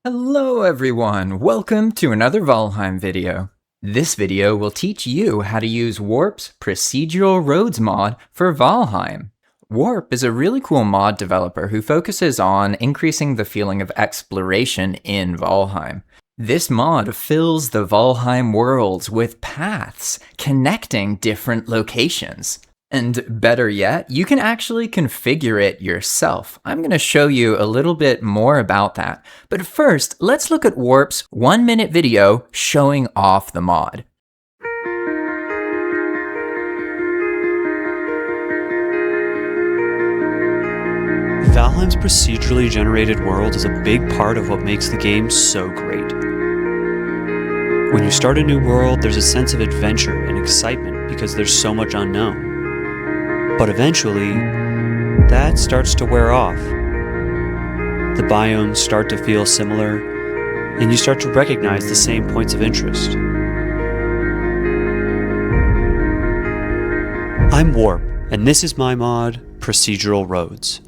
Hello everyone, welcome to another Valheim video. This video will teach you how to use Warp's Procedural Roads mod for Valheim. Warp is a really cool mod developer who focuses on increasing the feeling of exploration in Valheim. This mod fills the Valheim worlds with paths connecting different locations. And better yet, you can actually configure it yourself. I'm going to show you a little bit more about that. But first, let's look at Warp's 1-minute video showing off the mod. Valheim's procedurally generated world is a big part of what makes the game so great. When you start a new world, there's a sense of adventure and excitement because there's so much unknown. But eventually, that starts to wear off. The biomes start to feel similar, and you start to recognize the same points of interest. I'm Warp, and this is my mod, Procedural Roads.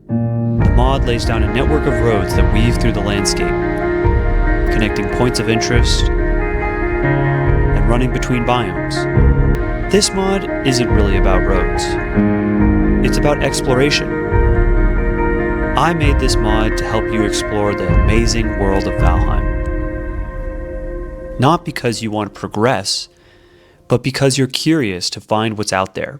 The mod lays down a network of roads that weave through the landscape, connecting points of interest and running between biomes. This mod isn't really about roads. It's about exploration. I made this mod to help you explore the amazing world of Valheim. Not because you want to progress, but because you're curious to find what's out there.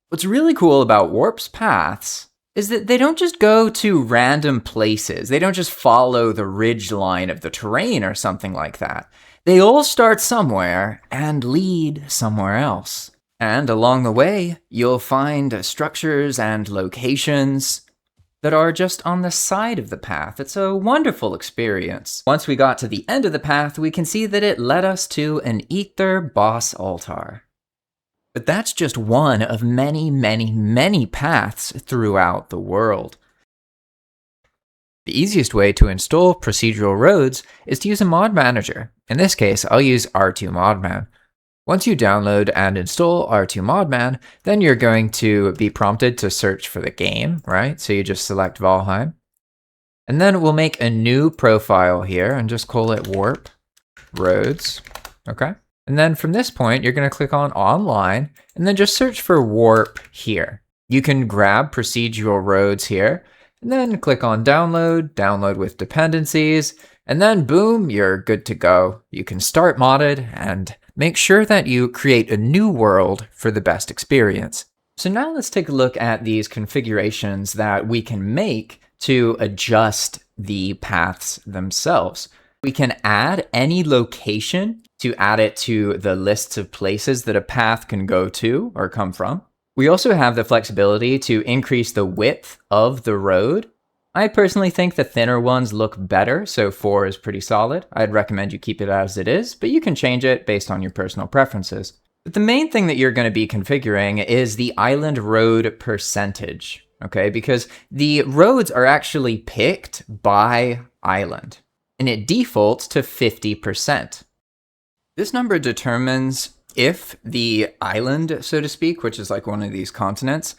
What's really cool about Warp's paths is that they don't just go to random places. They don't just follow the ridge line of the terrain or something like that. They all start somewhere and lead somewhere else. And along the way, you'll find structures and locations that are just on the side of the path. It's a wonderful experience. Once we got to the end of the path, we can see that it led us to an Ether boss altar. But that's just one of many paths throughout the world. The easiest way to install Procedural Roads is to use a mod manager. In this case, I'll use R2 Modman. Once you download and install R2 Modman, then you're going to be prompted to search for the game, right? So you just select Valheim. And then we'll make a new profile here and just call it Warp Roads, okay? And then from this point, you're going to click on Online, and then just search for Warp here. You can grab Procedural Roads here, and then click on Download, Download with Dependencies, and then boom, you're good to go. You can start modded, and make sure that you create a new world for the best experience. So now let's take a look at these configurations that we can make to adjust the paths themselves. We can add any location to add it to the lists of places that a path can go to or come from. We also have the flexibility to increase the width of the road. I personally think the thinner ones look better, so 4 is pretty solid. I'd recommend you keep it as it is, but you can change it based on your personal preferences. But the main thing that you're going to be configuring is the island road percentage, okay? Because the roads are actually picked by island, and it defaults to 50%. This number determines if the island, so to speak, which is like one of these continents,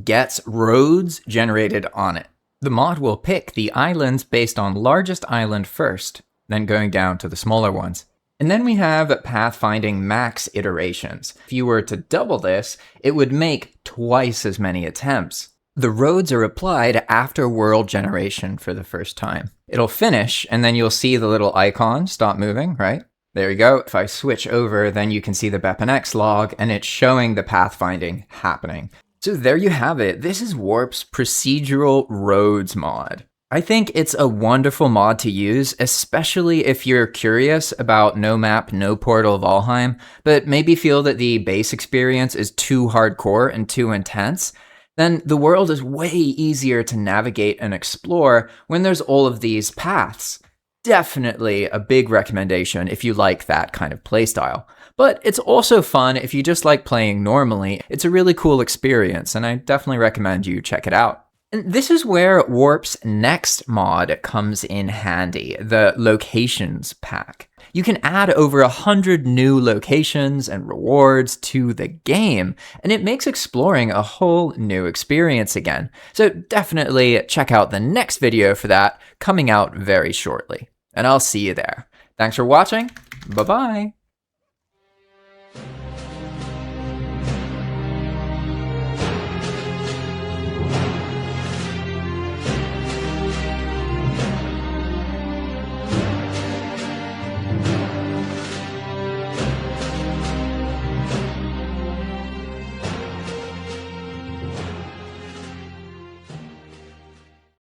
gets roads generated on it. The mod will pick the islands based on largest island first, then going down to the smaller ones. And then we have pathfinding max iterations. If you were to double this, it would make twice as many attempts. The roads are applied after world generation for the first time. It'll finish, and then you'll see the little icon stop moving, right? There you go. If I switch over, then you can see the BepNX log, and it's showing the pathfinding happening. So there you have it. This is Warp's Procedural Roads mod. I think it's a wonderful mod to use, especially if you're curious about no map, no portal Valheim, but maybe feel that the base experience is too hardcore and too intense. Then the world is way easier to navigate and explore when there's all of these paths. Definitely a big recommendation if you like that kind of playstyle. But it's also fun if you just like playing normally. It's a really cool experience, and I definitely recommend you check it out. And this is where Warp's next mod comes in handy, the Locations pack. You can add over 100 new locations and rewards to the game, and it makes exploring a whole new experience again. So definitely check out the next video for that, coming out very shortly. And I'll see you there. Thanks for watching. Bye-bye.